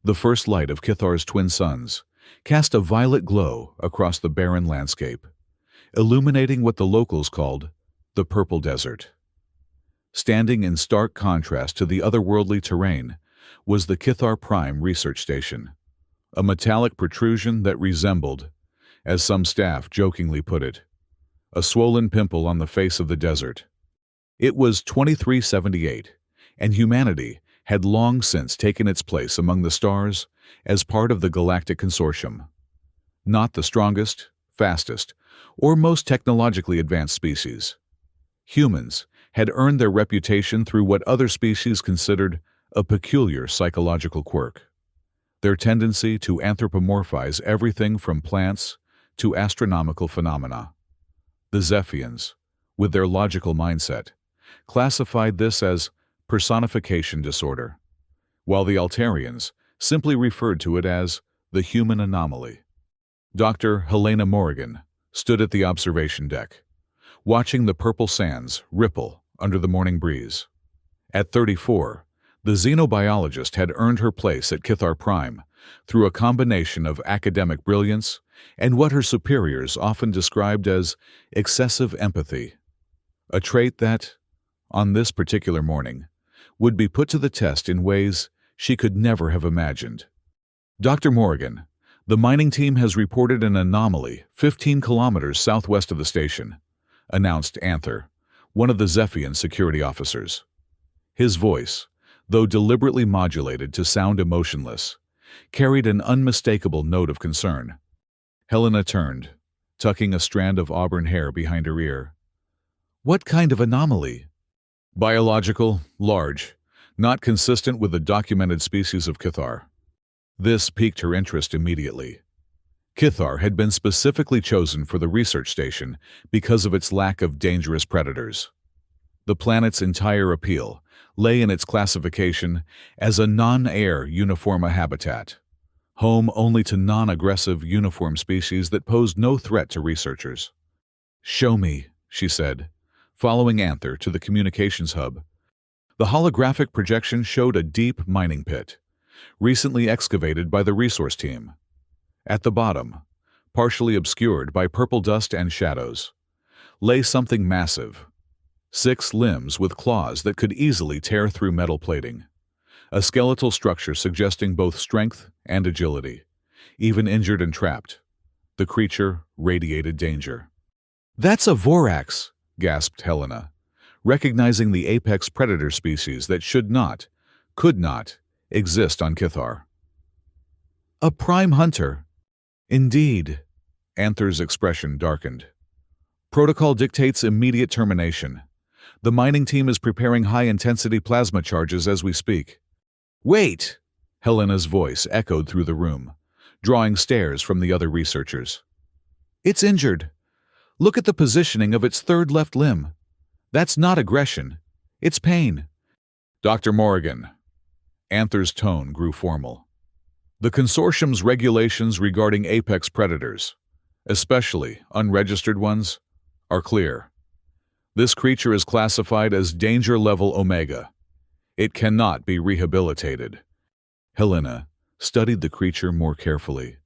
The first light of Kithar's twin suns cast a violet glow across the barren landscape, illuminating what the locals called the Purple Desert. Standing in stark contrast to the otherworldly terrain was the Kithar Prime Research Station, a metallic protrusion that resembled, as some staff jokingly put it, a swollen pimple on the face of the desert. It was 2378, and humanity had long since taken its place among the stars as part of the Galactic Consortium. Not the strongest, fastest, or most technologically advanced species. Humans had earned their reputation through what other species considered a peculiar psychological quirk: their tendency to anthropomorphize everything from plants to astronomical phenomena. The Zephians, with their logical mindset, classified this as personification disorder, while the Altarians simply referred to it as the human anomaly. Dr. Helena Morrigan stood at the observation deck, watching the purple sands ripple under the morning breeze. At 34, the xenobiologist had earned her place at Kithar Prime through a combination of academic brilliance and what her superiors often described as excessive empathy, a trait that, on this particular morning, would be put to the test in ways she could never have imagined. Dr. Morrigan, the mining team has reported an anomaly 15 kilometers southwest of the station, announced Anther, one of the Zephian security officers. His voice, though deliberately modulated to sound emotionless, carried an unmistakable note of concern. Helena turned, tucking a strand of auburn hair behind her ear. "What kind of anomaly?" "Biological, large, not consistent with the documented species of Kithar." This piqued her interest immediately. Kithar had been specifically chosen for the research station because of its lack of dangerous predators. The planet's entire appeal lay in its classification as a non-air uniforma habitat, home only to non-aggressive uniform species that posed no threat to researchers. "Show me," she said, following Anther to the communications hub. The holographic projection showed a deep mining pit, recently excavated by the resource team. At the bottom, partially obscured by purple dust and shadows, lay something massive: 6 limbs with claws that could easily tear through metal plating, a skeletal structure suggesting both strength and agility. Even injured and trapped, the creature radiated danger. "That's a Vorax," gasped Helena, recognizing the apex predator species that could not, exist on Kithar. "A prime hunter." "Indeed." Anther's expression darkened. "Protocol dictates immediate termination. The mining team is preparing high-intensity plasma charges as we speak." "Wait!" Helena's voice echoed through the room, drawing stares from the other researchers. "It's injured. Look at the positioning of its third left limb. That's not aggression. It's pain." "Dr. Morrigan." Anther's tone grew formal. "The consortium's regulations regarding apex predators, especially unregistered ones, are clear. This creature is classified as Danger Level Omega. It cannot be rehabilitated." Helena studied the creature more carefully.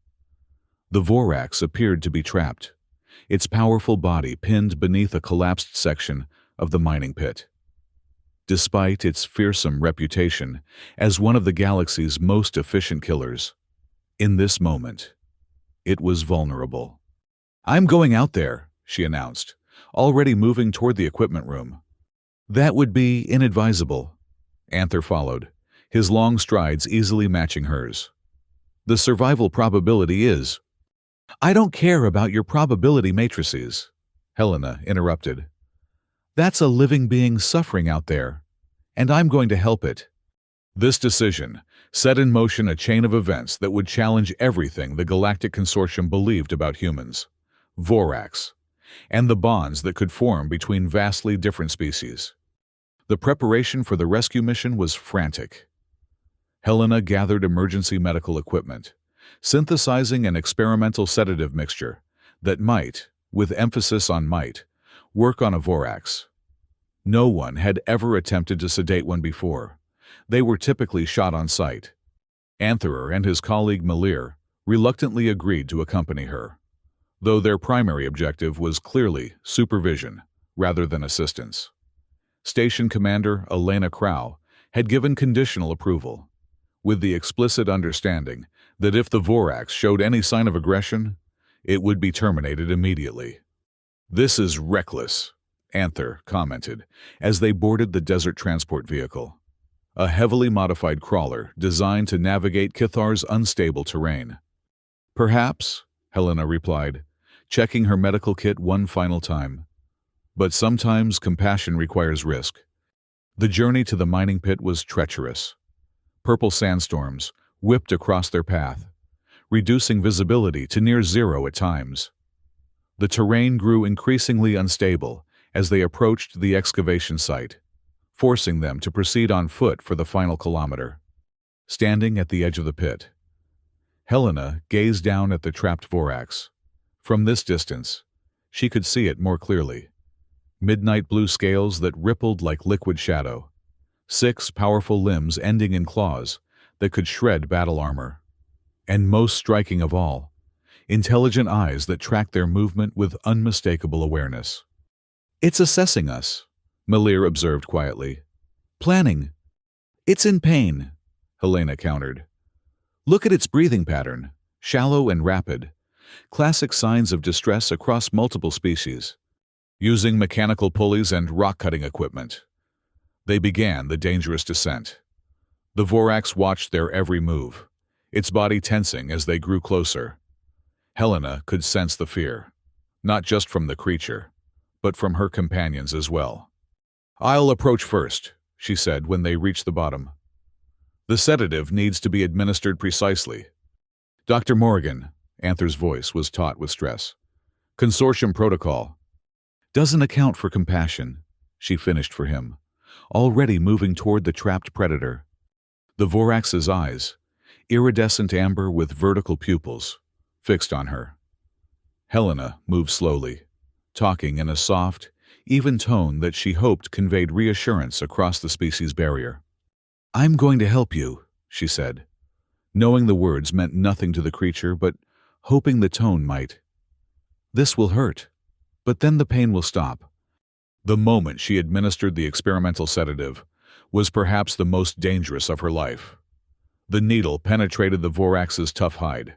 The Vorax appeared to be trapped, its powerful body pinned beneath a collapsed section of the mining pit. Despite its fearsome reputation as one of the galaxy's most efficient killers, in this moment, it was vulnerable. "I'm going out there," she announced, already moving toward the equipment room. "That would be inadvisable." Anther followed, his long strides easily matching hers. "The survival probability is—" "I don't care about your probability matrices," Helena interrupted. "That's a living being suffering out there, and I'm going to help it." This decision set in motion a chain of events that would challenge everything the Galactic Consortium believed about humans, Vorax, and the bonds that could form between vastly different species. The preparation for the rescue mission was frantic. Helena gathered emergency medical equipment, synthesizing an experimental sedative mixture that might, with emphasis on might, work on a Vorax. No one had ever attempted to sedate one before. They were typically shot on sight. Antherer and his colleague Malir reluctantly agreed to accompany her, though their primary objective was clearly supervision rather than assistance. Station Commander Elena Crow had given conditional approval, with the explicit understanding that if the Vorax showed any sign of aggression, it would be terminated immediately. "This is reckless," Anther commented as they boarded the desert transport vehicle, a heavily modified crawler designed to navigate Kithar's unstable terrain. "Perhaps," Helena replied, checking her medical kit one final time. "But sometimes compassion requires risk." The journey to the mining pit was treacherous. Purple sandstorms whipped across their path, reducing visibility to near zero at times. The terrain grew increasingly unstable as they approached the excavation site, forcing them to proceed on foot for the final kilometer. Standing at the edge of the pit, Helena gazed down at the trapped Vorax. From this distance, she could see it more clearly. Midnight blue scales that rippled like liquid shadow. 6 powerful limbs ending in claws that could shred battle armor. And most striking of all, intelligent eyes that tracked their movement with unmistakable awareness. "It's assessing us," Malir observed quietly. "Planning. It's in pain," Helena countered. "Look at its breathing pattern, shallow and rapid. Classic signs of distress across multiple species." Using mechanical pulleys and rock-cutting equipment, they began the dangerous descent. The Vorax watched their every move, its body tensing as they grew closer. Helena could sense the fear, not just from the creature, but from her companions as well. "I'll approach first," she said when they reached the bottom. "The sedative needs to be administered precisely." "Dr. Morgan," Anther's voice was taut with stress. "Consortium protocol doesn't account for compassion," she finished for him, already moving toward the trapped predator. The Vorax's eyes, iridescent amber with vertical pupils, fixed on her. Helena moved slowly, talking in a soft, even tone that she hoped conveyed reassurance across the species barrier. "I'm going to help you," she said, knowing the words meant nothing to the creature but hoping the tone might. "This will hurt, but then the pain will stop." The moment she administered the experimental sedative was perhaps the most dangerous of her life. The needle penetrated the Vorax's tough hide,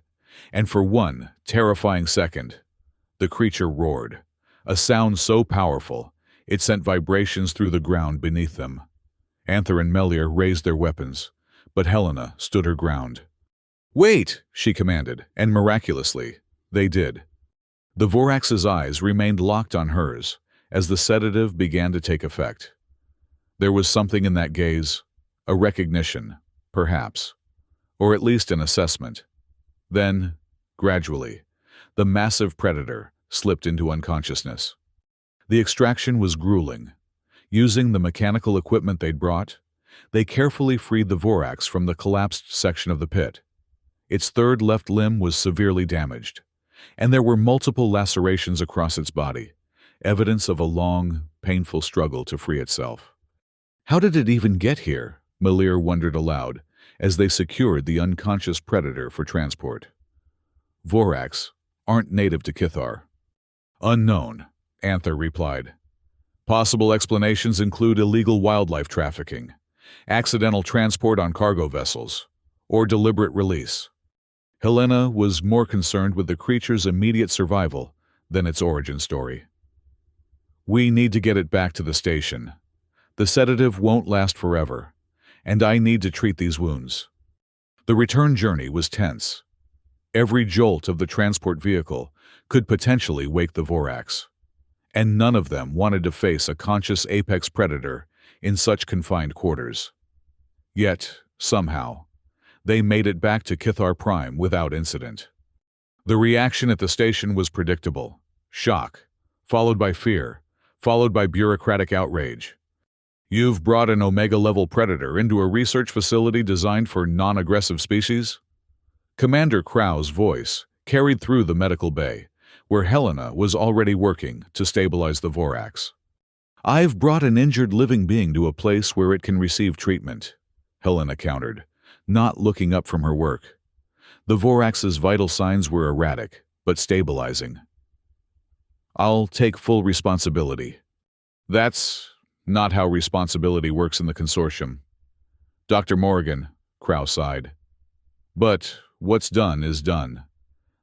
and for one terrifying second, the creature roared, a sound so powerful it sent vibrations through the ground beneath them. Anther and Melior raised their weapons, but Helena stood her ground. "Wait!" she commanded, and miraculously, they did. The Vorax's eyes remained locked on hers as the sedative began to take effect. There was something in that gaze, a recognition, perhaps, or at least an assessment. Then, gradually, the massive predator slipped into unconsciousness. The extraction was grueling. Using the mechanical equipment they'd brought, they carefully freed the Vorax from the collapsed section of the pit. Its third left limb was severely damaged, and there were multiple lacerations across its body, evidence of a long, painful struggle to free itself. "How did it even get here?" Malir wondered aloud as they secured the unconscious predator for transport. "Vorax aren't native to Kithar." "Unknown," Anther replied. "Possible explanations include illegal wildlife trafficking, accidental transport on cargo vessels, or deliberate release." Helena was more concerned with the creature's immediate survival than its origin story. "We need to get it back to the station. The sedative won't last forever, and I need to treat these wounds." The return journey was tense. Every jolt of the transport vehicle could potentially wake the Vorax, and none of them wanted to face a conscious apex predator in such confined quarters. Yet, somehow, they made it back to Kithar Prime without incident. The reaction at the station was predictable: shock, followed by fear, followed by bureaucratic outrage. "You've brought an Omega-level predator into a research facility designed for non-aggressive species?" Commander Crow's voice carried through the medical bay, where Helena was already working to stabilize the Vorax. "I've brought an injured living being to a place where it can receive treatment," Helena countered, not looking up from her work. The Vorax's vital signs were erratic, but stabilizing. "I'll take full responsibility." "That's not how responsibility works in the consortium." "Dr. Morgan," Crow sighed. "But what's done is done.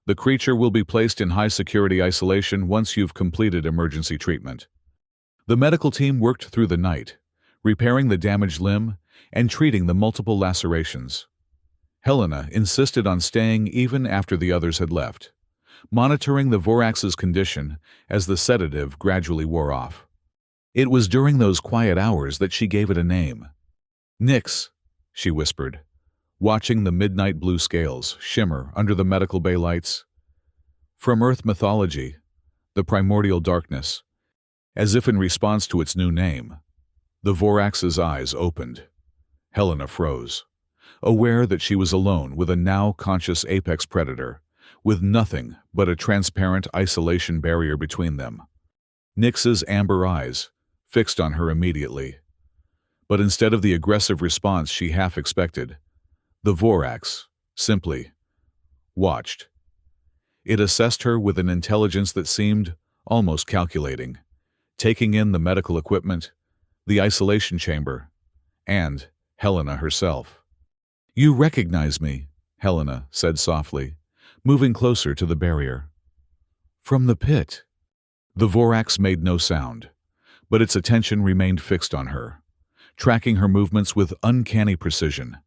The creature will be placed in high-security isolation once you've completed emergency treatment." The medical team worked through the night, repairing the damaged limb and treating the multiple lacerations. Helena insisted on staying even after the others had left, monitoring the Vorax's condition as the sedative gradually wore off. It was during those quiet hours that she gave it a name. "Nyx," she whispered, watching the midnight blue scales shimmer under the medical bay lights. From Earth mythology, the primordial darkness, as if in response to its new name. The Vorax's eyes opened. Helena froze, aware that she was alone with a now conscious apex predator, with nothing but a transparent isolation barrier between them. Nyx's amber eyes fixed on her immediately. But instead of the aggressive response she half expected, the Vorax simply watched. It assessed her with an intelligence that seemed almost calculating, taking in the medical equipment, the isolation chamber, and Helena herself. "You recognize me," Helena said softly, moving closer to the barrier. "From the pit." The Vorax made no sound, but its attention remained fixed on her, tracking her movements with uncanny precision.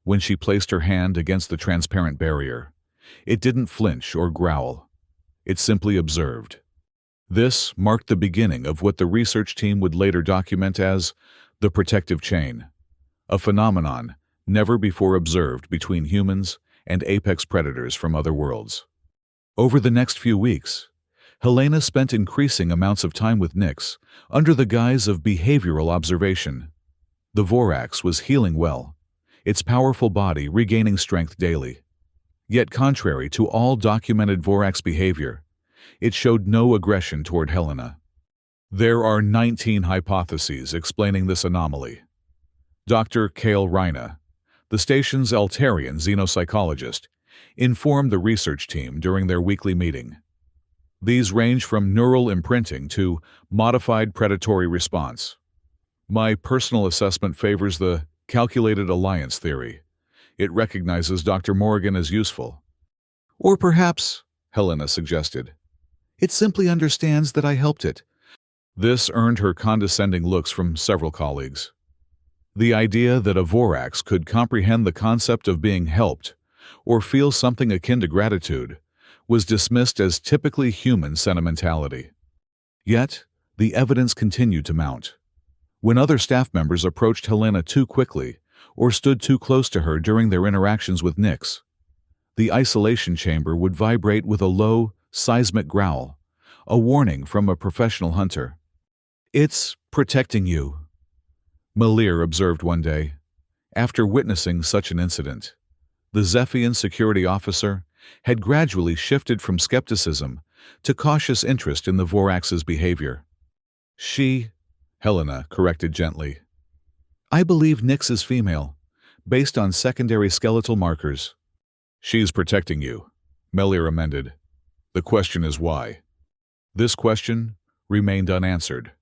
When she placed her hand against the transparent barrier, it didn't flinch or growl. It simply observed. This marked the beginning of what the research team would later document as the protective chain, a phenomenon never before observed between humans and apex predators from other worlds. Over the next few weeks, Helena spent increasing amounts of time with Nyx under the guise of behavioral observation. The Vorax was healing well, its powerful body regaining strength daily. Yet contrary to all documented Vorax behavior, it showed no aggression toward Helena. There are 19 hypotheses explaining this anomaly. Dr. Cale Reina, the station's Altarian xenopsychologist, informed the research team during their weekly meeting. These range from neural imprinting to modified predatory response. "My personal assessment favors the calculated alliance theory. It recognizes Dr. Morgan as useful." "Or perhaps," Helena suggested, "it simply understands that I helped it." This earned her condescending looks from several colleagues. The idea that a Vorax could comprehend the concept of being helped or feel something akin to gratitude was dismissed as typically human sentimentality. Yet, the evidence continued to mount. When other staff members approached Helena too quickly or stood too close to her during their interactions with Nyx, the isolation chamber would vibrate with a low, seismic growl, a warning from a professional hunter. "It's protecting you," Malir observed one day. After witnessing such an incident, the Zephian security officer had gradually shifted from skepticism to cautious interest in the Vorax's behavior. Helena corrected gently. "I believe Nyx is female, based on secondary skeletal markers." "She's protecting you," Melir amended. "The question is why." This question remained unanswered,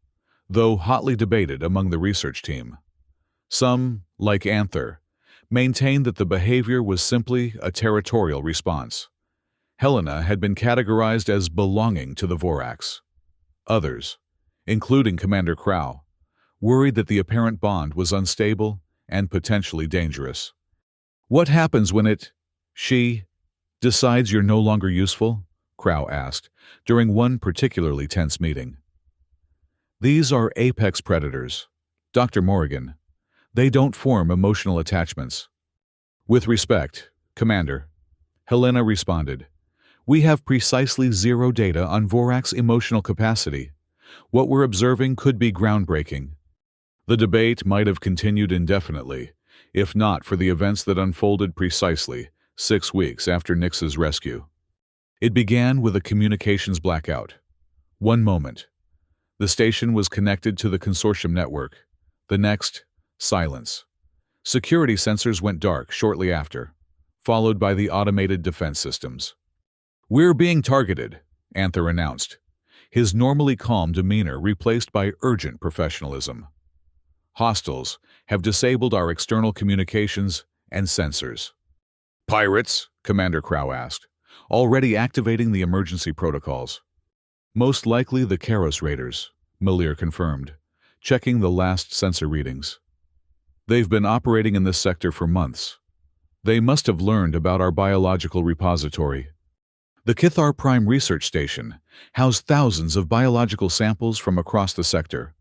though hotly debated among the research team. Some, like Anther, maintained that the behavior was simply a territorial response. Helena had been categorized as belonging to the Vorax. Others, including Commander Crow, worried that the apparent bond was unstable and potentially dangerous. "What happens when she decides you're no longer useful?" Crow asked during one particularly tense meeting. "These are apex predators, Dr. Morgan. They don't form emotional attachments." "With respect, Commander," Helena responded, "we have precisely zero data on Vorax emotional capacity. What we're observing could be groundbreaking." The debate might have continued indefinitely, if not for the events that unfolded precisely 6 weeks after Nyx's rescue. It began with a communications blackout. One moment, the station was connected to the consortium network. The next, silence. Security sensors went dark shortly after, followed by the automated defense systems. "We're being targeted," Anther announced, his normally calm demeanor replaced by urgent professionalism. "Hostiles have disabled our external communications and sensors." "Pirates?" Commander Crow asked, already activating the emergency protocols. "Most likely the Karos Raiders," Malir confirmed, checking the last sensor readings. "They've been operating in this sector for months. They must have learned about our biological repository." The Kithar Prime Research Station housed thousands of biological samples from across the sector,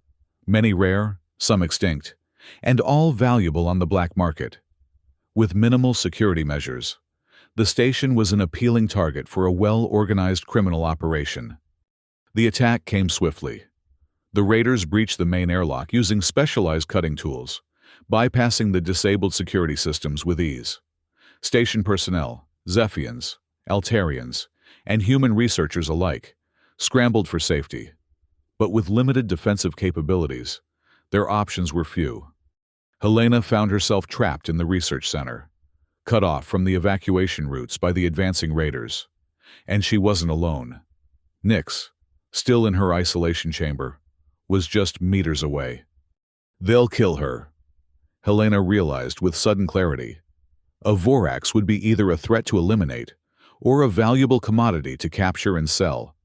many rare, some extinct, and all valuable on the black market. With minimal security measures, the station was an appealing target for a well-organized criminal operation. The attack came swiftly. The raiders breached the main airlock using specialized cutting tools, bypassing the disabled security systems with ease. Station personnel, Zephians, Altarians, and human researchers alike scrambled for safety. But with limited defensive capabilities, their options were few. Helena found herself trapped in the research center, cut off from the evacuation routes by the advancing raiders. And she wasn't alone. Nyx, still in her isolation chamber, was just meters away. "They'll kill her," Helena realized with sudden clarity. A Vorax would be either a threat to eliminate or a valuable commodity to capture and sell.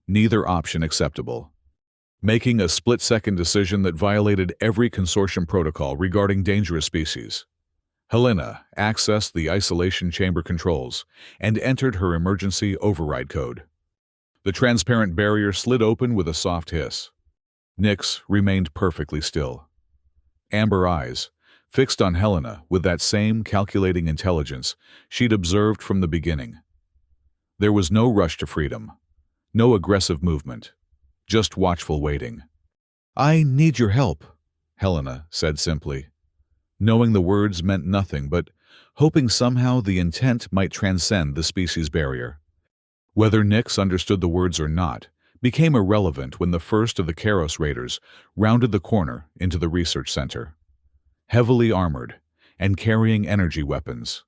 Neither option acceptable. Making a split-second decision that violated every consortium protocol regarding dangerous species, Helena accessed the isolation chamber controls and entered her emergency override code. The transparent barrier slid open with a soft hiss. Nyx remained perfectly still. Amber eyes, fixed on Helena with that same calculating intelligence she'd observed from the beginning. There was no rush to freedom, no aggressive movement, just watchful waiting. "I need your help," Helena said simply, knowing the words meant nothing but hoping somehow the intent might transcend the species barrier. Whether Nyx understood the words or not became irrelevant when the first of the Karos Raiders rounded the corner into the research center. Heavily armored and carrying energy weapons,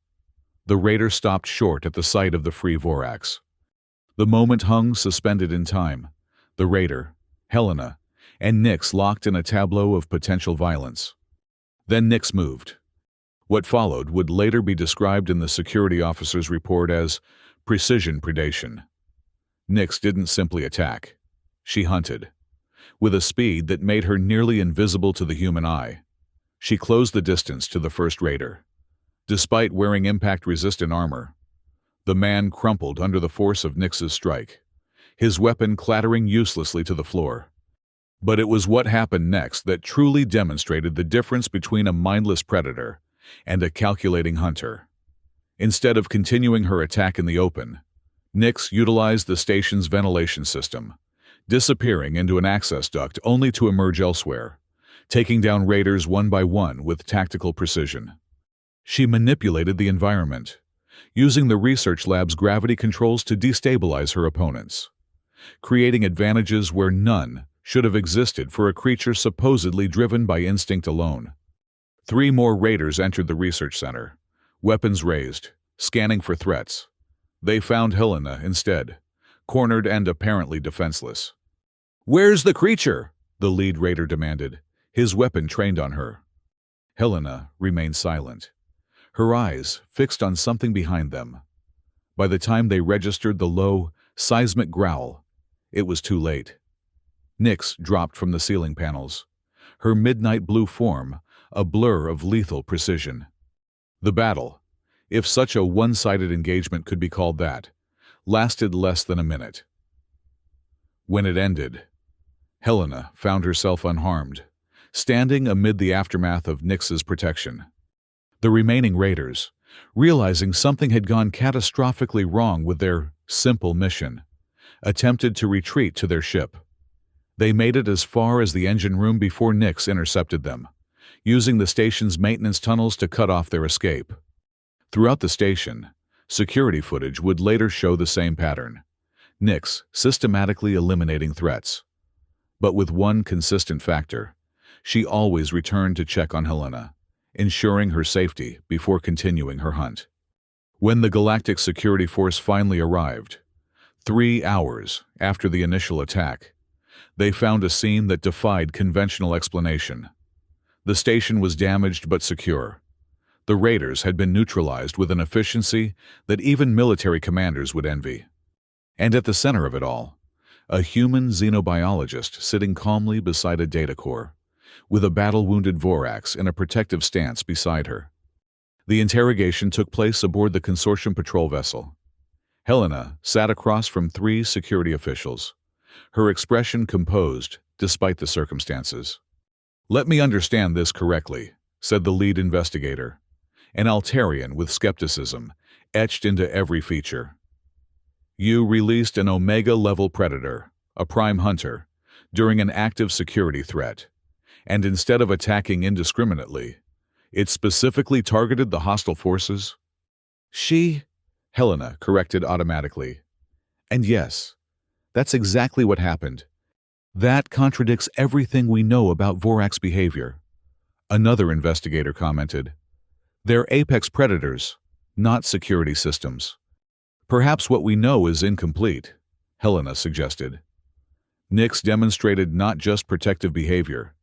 the raider stopped short at the sight of the free Vorax. The moment hung suspended in time, the raider, Helena, and Nyx locked in a tableau of potential violence. Then Nyx moved. What followed would later be described in the security officer's report as precision predation. Nyx didn't simply attack. She hunted. With a speed that made her nearly invisible to the human eye, she closed the distance to the first raider. Despite wearing impact-resistant armor, the man crumpled under the force of Nyx's strike, his weapon clattering uselessly to the floor. But it was what happened next that truly demonstrated the difference between a mindless predator and a calculating hunter. Instead of continuing her attack in the open, Nyx utilized the station's ventilation system, disappearing into an access duct only to emerge elsewhere, taking down raiders one by one with tactical precision. She manipulated the environment, using the research lab's gravity controls to destabilize her opponents, creating advantages where none should have existed for a creature supposedly driven by instinct alone. 3 more raiders entered the research center, weapons raised, scanning for threats. They found Helena instead, cornered and apparently defenseless. "Where's the creature?" the lead raider demanded, his weapon trained on her. Helena remained silent, her eyes fixed on something behind them. By the time they registered the low, seismic growl, it was too late. Nyx dropped from the ceiling panels, her midnight blue form a blur of lethal precision. The battle, if such a one-sided engagement could be called that, lasted less than a minute. When it ended, Helena found herself unharmed, standing amid the aftermath of Nyx's protection. The remaining raiders, realizing something had gone catastrophically wrong with their simple mission, attempted to retreat to their ship. They made it as far as the engine room before Nyx intercepted them, using the station's maintenance tunnels to cut off their escape. Throughout the station, security footage would later show the same pattern, Nyx systematically eliminating threats. But with one consistent factor, she always returned to check on Helena, ensuring her safety before continuing her hunt. When the Galactic Security Force finally arrived, 3 hours after the initial attack, they found a scene that defied conventional explanation. The station was damaged but secure. The raiders had been neutralized with an efficiency that even military commanders would envy. And at the center of it all, a human xenobiologist sitting calmly beside a data core, with a battle-wounded Vorax in a protective stance beside her. The interrogation took place aboard the consortium patrol vessel. Helena sat across from 3 security officials, her expression composed despite the circumstances. "Let me understand this correctly," said the lead investigator, an Altarian with skepticism etched into every feature. "You released an Omega-level predator, a prime hunter, during an active security threat, and instead of attacking indiscriminately, it specifically targeted the hostile forces?" Helena corrected automatically. "And yes, that's exactly what happened. That contradicts everything we know about Vorax behavior," another investigator commented. "They're apex predators, not security systems." "Perhaps what we know is incomplete," Helena suggested. Nyx demonstrated not just protective behavior,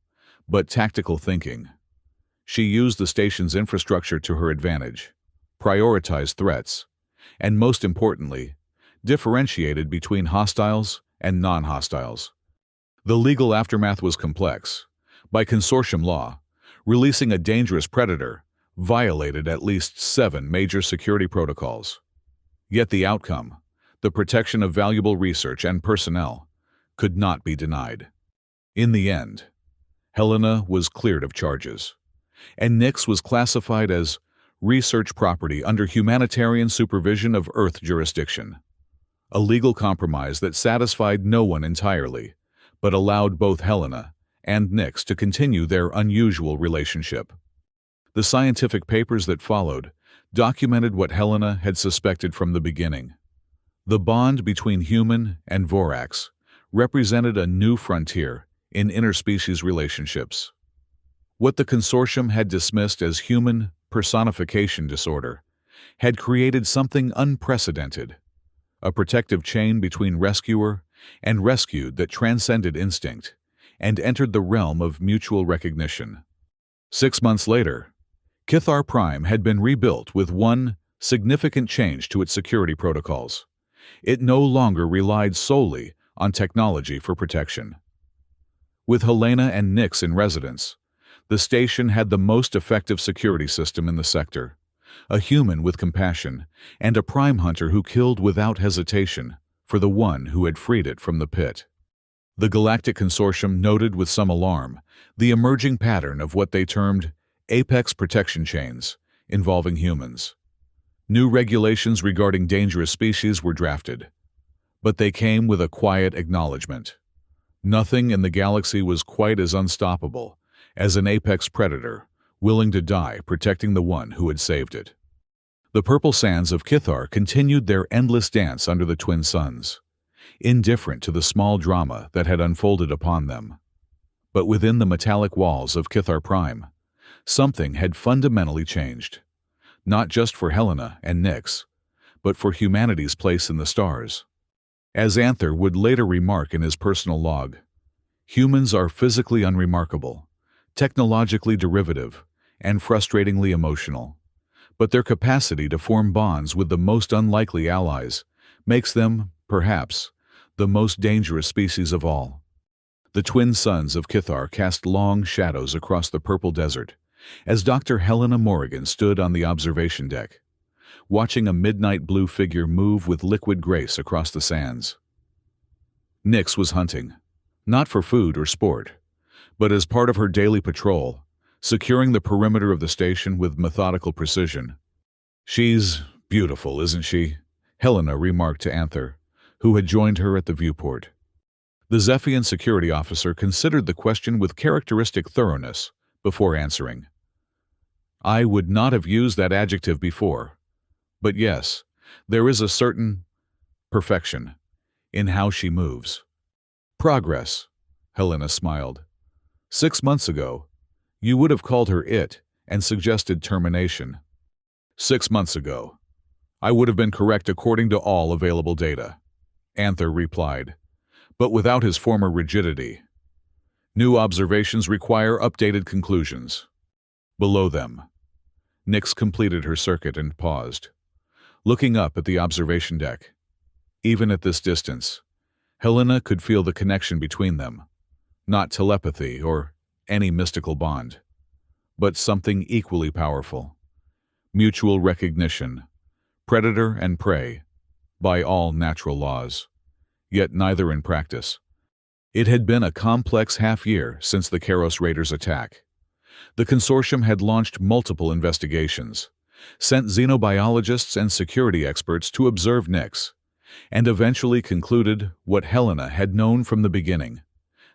but tactical thinking. She used the station's infrastructure to her advantage, prioritized threats, and most importantly, differentiated between hostiles and non-hostiles. The legal aftermath was complex. By consortium law, releasing a dangerous predator violated at least 7 major security protocols. Yet the outcome, the protection of valuable research and personnel, could not be denied. In the end, Helena was cleared of charges, and Nyx was classified as research property under humanitarian supervision of Earth jurisdiction, a legal compromise that satisfied no one entirely, but allowed both Helena and Nyx to continue their unusual relationship. The scientific papers that followed documented what Helena had suspected from the beginning. The bond between human and Vorax represented a new frontier in interspecies relationships. What the consortium had dismissed as human personification disorder had created something unprecedented, a protective chain between rescuer and rescued that transcended instinct and entered the realm of mutual recognition. 6 months later, Kithar Prime had been rebuilt with one significant change to its security protocols. It no longer relied solely on technology for protection. With Helena and Nyx in residence, the station had the most effective security system in the sector, a human with compassion, and a prime hunter who killed without hesitation for the one who had freed it from the pit. The Galactic Consortium noted with some alarm the emerging pattern of what they termed apex protection chains involving humans. New regulations regarding dangerous species were drafted, but they came with a quiet acknowledgement. Nothing in the galaxy was quite as unstoppable as an apex predator willing to die protecting the one who had saved it. The purple sands of Kithar continued their endless dance under the twin suns, indifferent to the small drama that had unfolded upon them. But within the metallic walls of Kithar Prime, something had fundamentally changed, not just for Helena and Nyx, but for humanity's place in the stars. As Anther would later remark in his personal log, humans are physically unremarkable, technologically derivative, and frustratingly emotional, but their capacity to form bonds with the most unlikely allies makes them, perhaps, the most dangerous species of all. The twin suns of Kithar cast long shadows across the purple desert as Dr. Helena Morrigan stood on the observation deck, watching a midnight blue figure move with liquid grace across the sands. Nyx was hunting, not for food or sport, but as part of her daily patrol, securing the perimeter of the station with methodical precision. "She's beautiful, isn't she?" Helena remarked to Anther, who had joined her at the viewport. The Zephian security officer considered the question with characteristic thoroughness before answering. "I would not have used that adjective before, but yes, there is a certain perfection in how she moves." "Progress," Helena smiled. 6 months ago, you would have called her it and suggested termination. 6 months ago, I would have been correct according to all available data, Anther replied, but without his former rigidity. New observations require updated conclusions. Below them, Nyx completed her circuit and paused, looking up at the observation deck. Even at this distance, Helena could feel the connection between them, not telepathy or any mystical bond, but something equally powerful: mutual recognition, predator and prey, by all natural laws, yet neither in practice. It had been a complex half-year since the Karos Raiders' attack. The consortium had launched multiple investigations, sent xenobiologists and security experts to observe Nyx, and eventually concluded what Helena had known from the beginning: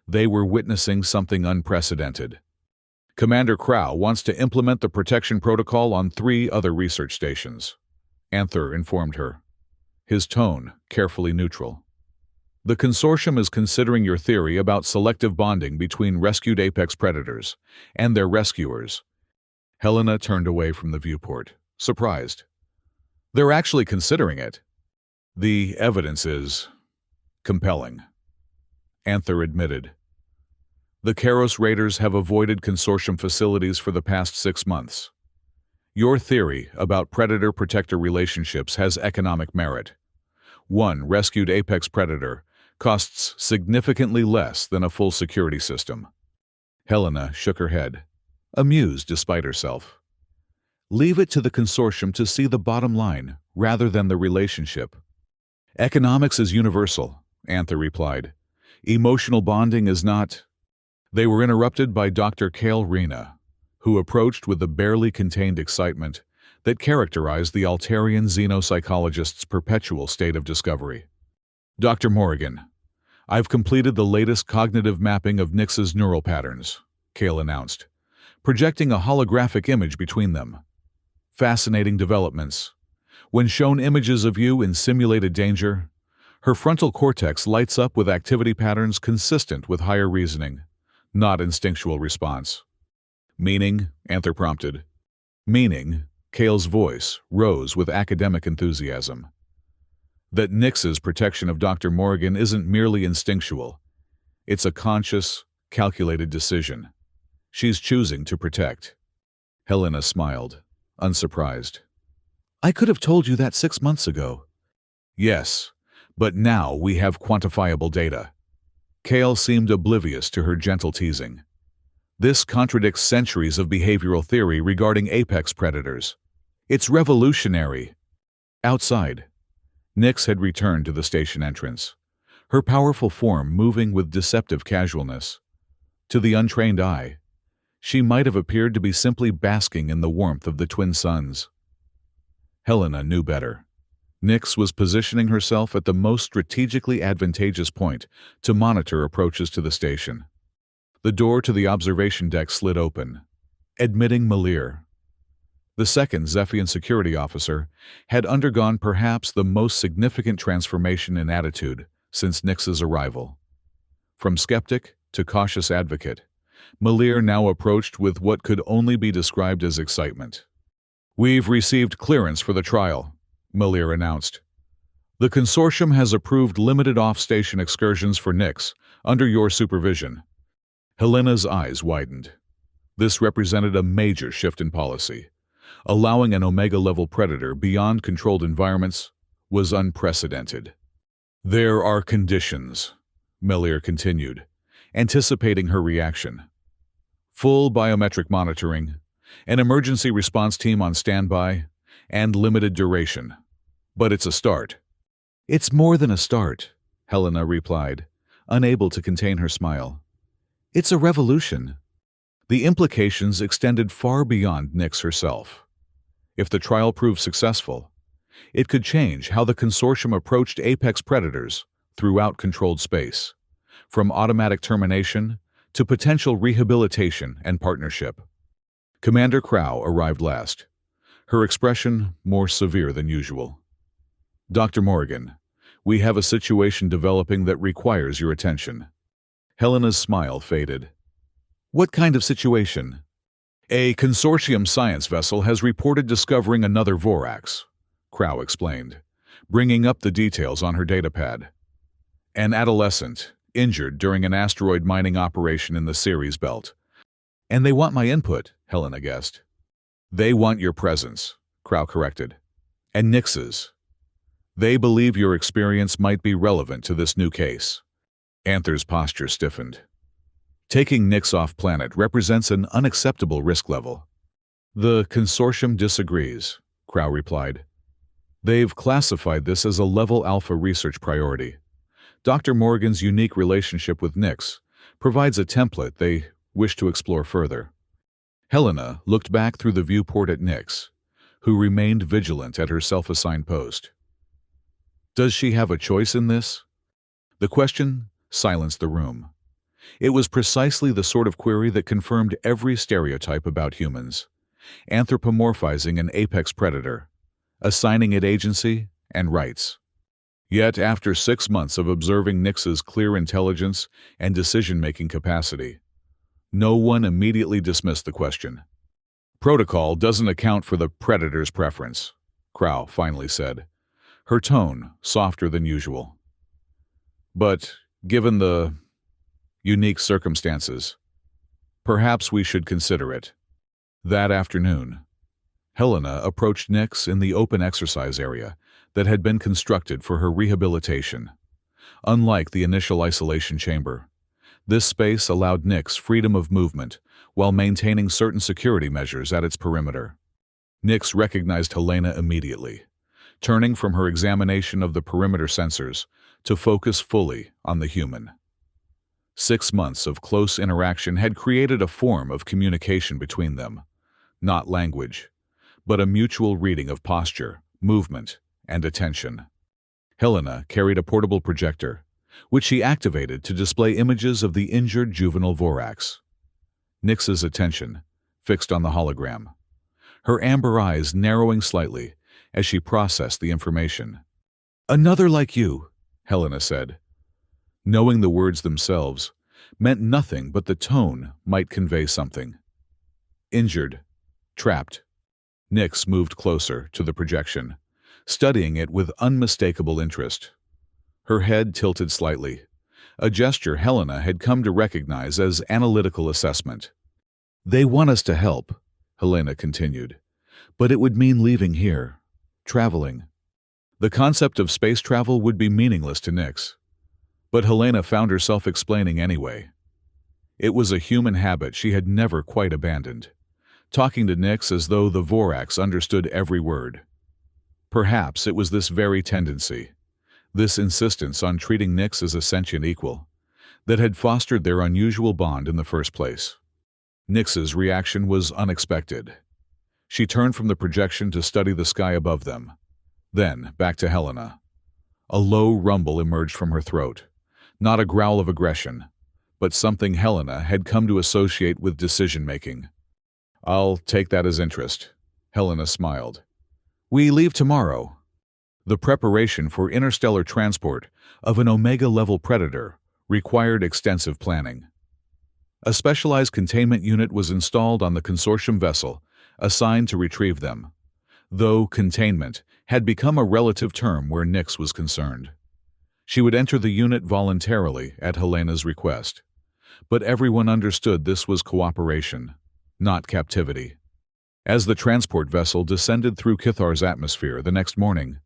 they were witnessing something unprecedented. Commander Crow wants to implement the protection protocol on 3 other research stations, Anther informed her, his tone carefully neutral. The consortium is considering your theory about selective bonding between rescued apex predators and their rescuers. Helena turned away from the viewport, surprised. They're actually considering it. The evidence is compelling, Anther admitted. The Karos Raiders have avoided consortium facilities for the past 6 months. Your theory about predator-protector relationships has economic merit. One rescued apex predator costs significantly less than a full security system. Helena shook her head, amused despite herself. Leave it to the consortium to see the bottom line rather than the relationship. Economics is universal, Anther replied. Emotional bonding is not. They were interrupted by Dr. Kale Rena, who approached with the barely contained excitement that characterized the Altarian xenopsychologist's perpetual state of discovery. Dr. Morrigan, I've completed the latest cognitive mapping of Nyx's neural patterns, Kale announced, projecting a holographic image between them. Fascinating developments. When shown images of you in simulated danger, her frontal cortex lights up with activity patterns consistent with higher reasoning, not instinctual response. Meaning, Anther prompted. Meaning, Kale's voice rose with academic enthusiasm. That Nyx's protection of Dr. Morrigan isn't merely instinctual. It's a conscious, calculated decision. She's choosing to protect. Helena smiled, unsurprised. I could have told you that 6 months ago. Yes, but now we have quantifiable data. Kale seemed oblivious to her gentle teasing. This contradicts centuries of behavioral theory regarding apex predators. It's revolutionary. Outside, Nyx had returned to the station entrance, her powerful form moving with deceptive casualness. To the untrained eye, she might have appeared to be simply basking in the warmth of the twin suns. Helena knew better. Nyx was positioning herself at the most strategically advantageous point to monitor approaches to the station. The door to the observation deck slid open, admitting Malir. The second Zephian security officer had undergone perhaps the most significant transformation in attitude since Nyx's arrival. From skeptic to cautious advocate, Malir now approached with what could only be described as excitement. We've received clearance for the trial, Malir announced. The consortium has approved limited off-station excursions for Nyx under your supervision. Helena's eyes widened. This represented a major shift in policy. Allowing an Omega-level predator beyond controlled environments was unprecedented. There are conditions, Malir continued, anticipating her reaction. Full biometric monitoring, an emergency response team on standby, and limited duration. But it's a start. It's more than a start, Helena replied, unable to contain her smile. It's a revolution. The implications extended far beyond Nyx herself. If the trial proved successful, it could change how the consortium approached apex predators throughout controlled space, from automatic termination to potential rehabilitation and partnership. Commander Crow arrived last, her expression more severe than usual. Dr. Morrigan, we have a situation developing that requires your attention. Helena's smile faded. What kind of situation? A consortium science vessel has reported discovering another Vorax, Crow explained, bringing up the details on her datapad. An adolescent, injured during an asteroid mining operation in the Ceres belt. And they want my input, Helena guessed. They want your presence, Crow corrected. And Nix's. They believe your experience might be relevant to this new case. Anther's posture stiffened. Taking Nix off planet represents an unacceptable risk level. The consortium disagrees, Crow replied. They've classified this as a level alpha research priority. Dr. Morgan's unique relationship with Nix provides a template they wish to explore further. Helena looked back through the viewport at Nix, who remained vigilant at her self-assigned post. Does she have a choice in this? The question silenced the room. It was precisely the sort of query that confirmed every stereotype about humans, anthropomorphizing an apex predator, assigning it agency and rights. Yet, after 6 months of observing Nix's clear intelligence and decision-making capacity, no one immediately dismissed the question. Protocol doesn't account for the predator's preference, Crow finally said, her tone softer than usual. But, given the unique circumstances, perhaps we should consider it. That afternoon, Helena approached Nix in the open exercise area that had been constructed for her rehabilitation. Unlike the initial isolation chamber, this space allowed Nix freedom of movement while maintaining certain security measures at its perimeter. Nix recognized Helena immediately, turning from her examination of the perimeter sensors to focus fully on the human. 6 months of close interaction had created a form of communication between them, not language, but a mutual reading of posture, movement, and attention. Helena carried a portable projector, which she activated to display images of the injured juvenile Vorax. Nix's attention fixed on the hologram, her amber eyes narrowing slightly as she processed the information. "Another like you," Helena said. Knowing the words themselves meant nothing, but the tone might convey something. Injured, trapped. Nix moved closer to the projection, studying it with unmistakable interest. Her head tilted slightly, a gesture Helena had come to recognize as analytical assessment. "They want us to help," Helena continued, "but it would mean leaving here, traveling." The concept of space travel would be meaningless to Nix, but Helena found herself explaining anyway. It was a human habit she had never quite abandoned, talking to Nix as though the Vorax understood every word. Perhaps it was this very tendency, this insistence on treating Nix as a sentient equal, that had fostered their unusual bond in the first place. Nix's reaction was unexpected. She turned from the projection to study the sky above them, then back to Helena. A low rumble emerged from her throat, not a growl of aggression, but something Helena had come to associate with decision-making. "I'll take that as interest," Helena smiled. "We leave tomorrow." The preparation for interstellar transport of an Omega-level predator required extensive planning. A specialized containment unit was installed on the consortium vessel assigned to retrieve them, though containment had become a relative term where Nix was concerned. She would enter the unit voluntarily at Helena's request, but everyone understood this was cooperation, not captivity. As the transport vessel descended through Kithar's atmosphere the next morning,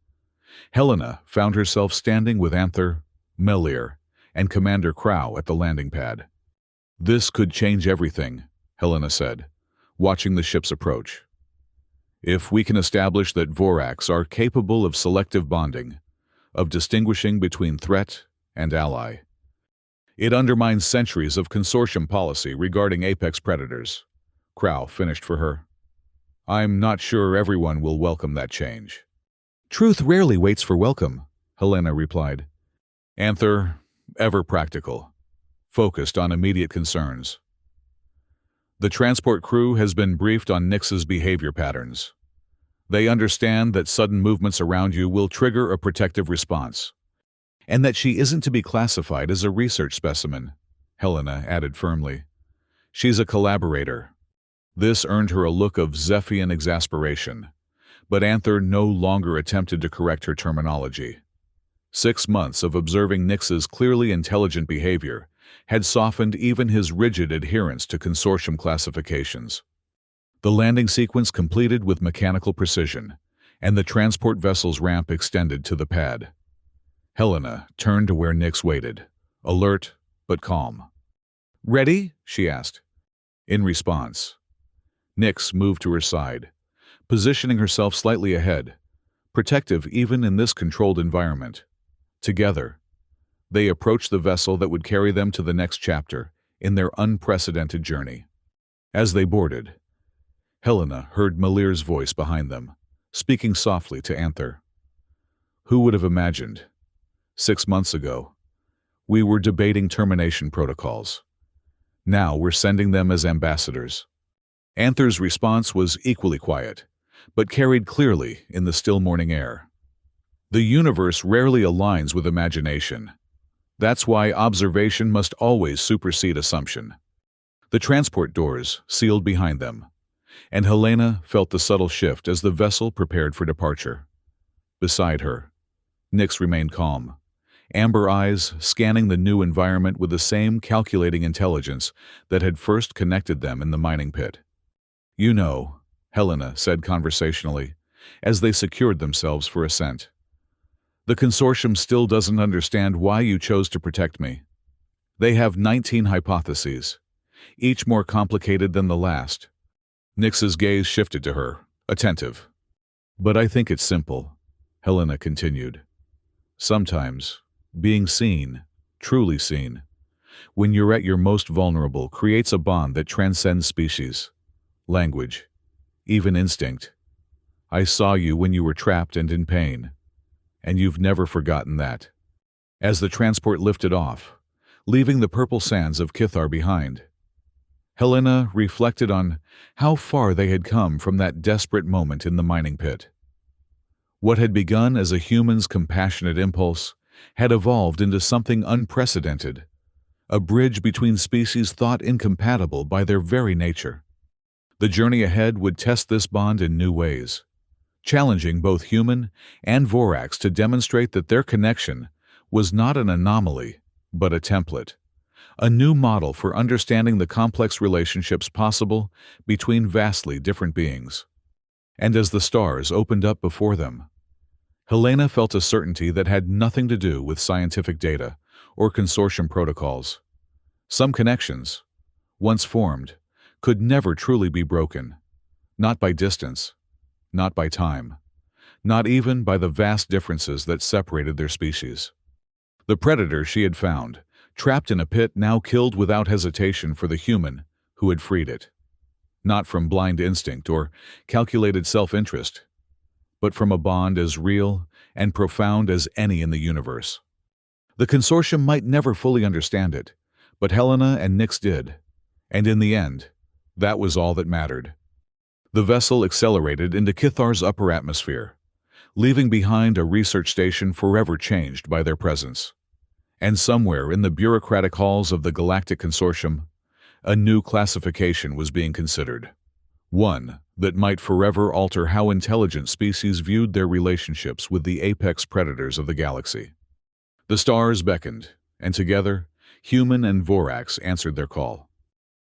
Helena found herself standing with Anther, Melir, and Commander Crow at the landing pad. "This could change everything," Helena said, watching the ship's approach. "If we can establish that Vorax are capable of selective bonding, of distinguishing between threat and ally, it undermines centuries of consortium policy regarding apex predators," Crow finished for her. "I'm not sure everyone will welcome that change." "Truth rarely waits for welcome," Helena replied. Anther, ever practical, focused on immediate concerns. "The transport crew has been briefed on Nix's behavior patterns. They understand that sudden movements around you will trigger a protective response, and that she isn't to be classified as a research specimen," Helena added firmly. "She's a collaborator. This earned her a look of Zephian exasperation, but Anther no longer attempted to correct her terminology. 6 months of observing Nyx's clearly intelligent behavior had softened even his rigid adherence to consortium classifications. The landing sequence completed with mechanical precision, and the transport vessel's ramp extended to the pad. Helena turned to where Nyx waited, alert but calm. "Ready?" she asked. In response, Nyx moved to her side, positioning herself slightly ahead, protective even in this controlled environment. Together, they approached the vessel that would carry them to the next chapter in their unprecedented journey. As they boarded, Helena heard Malir's voice behind them, speaking softly to Anther. "Who would have imagined? 6 months ago, we were debating termination protocols. Now we're sending them as ambassadors." Anther's response was equally quiet, but carried clearly in the still morning air. The universe rarely aligns with imagination. That's why observation must always supersede assumption. The transport doors sealed behind them, and Helena felt the subtle shift as the vessel prepared for departure. Beside her, Nyx remained calm, amber eyes scanning the new environment with the same calculating intelligence that had first connected them in the mining pit. "You know," Helena said conversationally, as they secured themselves for ascent, "the consortium still doesn't understand why you chose to protect me. They have 19 hypotheses, each more complicated than the last." Nyx's gaze shifted to her, attentive. "But I think it's simple," Helena continued. "Sometimes, being seen, truly seen, when you're at your most vulnerable, creates a bond that transcends species, language, even instinct. I saw you when you were trapped and in pain, and you've never forgotten that." As the transport lifted off, leaving the purple sands of Kithar behind, Helena reflected on how far they had come from that desperate moment in the mining pit. What had begun as a human's compassionate impulse had evolved into something unprecedented, a bridge between species thought incompatible by their very nature. The journey ahead would test this bond in new ways, challenging both human and Vorax to demonstrate that their connection was not an anomaly, but a template, a new model for understanding the complex relationships possible between vastly different beings. And as the stars opened up before them, Helena felt a certainty that had nothing to do with scientific data or consortium protocols. Some connections, once formed, could never truly be broken, not by distance, not by time, not even by the vast differences that separated their species. The predator she had found, trapped in a pit, now killed without hesitation for the human who had freed it, not from blind instinct or calculated self-interest, but from a bond as real and profound as any in the universe. The consortium might never fully understand it, but Helena and Nyx did, and in the end, that was all that mattered. The vessel accelerated into Kithar's upper atmosphere, leaving behind a research station forever changed by their presence. And somewhere in the bureaucratic halls of the Galactic Consortium, a new classification was being considered. One that might forever alter how intelligent species viewed their relationships with the apex predators of the galaxy. The stars beckoned, and together, human and Vorax answered their call.